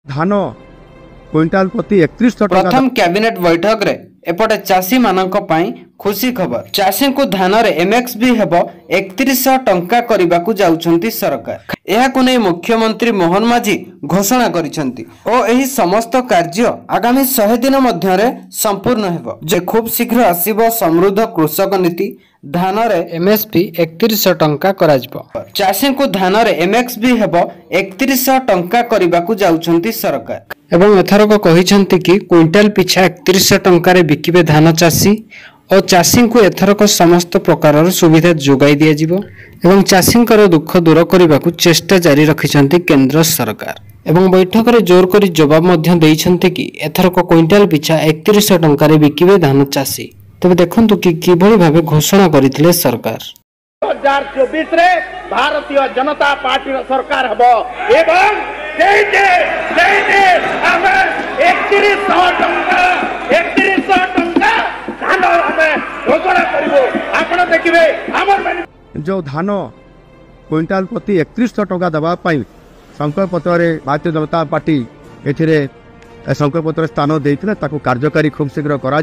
धान क्विंटाल प्रति 3100 प्रथम कैबिनेट बैठक रे एपटे चाषी मानक पई खुशी खबर। चाषी को धान रे एमएसपी हेबो 3100 टंका करबाकू जाउछंती सरकार। एहाकु नै मुख्यमंत्री मोहन माझी घोषणा करिसंती ओ एही समस्त कार्य आगामी 100 दिन मध्य रे संपूर्ण हेबो। जे खूब शीघ्र आसीबो समृद्ध कृषक नीति। धान रे एमएसपी 3100 टंका कराजिबो। चाषी को धान रे एमएसपी हेबो 3100 टंका करबाकू जाउछंती सरकार। एवं एथरक कहिसंती कि क्विंटाल पिछा 3100 टंका रे बिकिबे धान चाषी और चाषी को एथरक समस्त प्रकार सुविधा जोगाई दिया जिवो एवं चाषी दुख दूर करने को चेष्टा जारी रखिछंती केंद्र सरकार। एवं बैठक रे जोर करी जवाब मध्य देइछंती कि एथरक क्विंटाल पिछा 3100 टंका रे बिकिबे धान चाषी। तबे देखंतु कि किभଳି भाबे घोषणा करिथिले सरकार। 2024 रे भारतीय जनता पार्टी रो सरकार हबो एवं देइते हमें 3100 टंका धान हमें घोषणा करिवो। आपण देखिबे हमर जो धान क्विंटाल प्रति 3100 टंका दबा पाई संकल्प पत्र रे भारतीय जनता पार्टी एथिरे संकल्प पत्र स्थान देइथिले ताको कार्यकारी खूब शीघ्र करा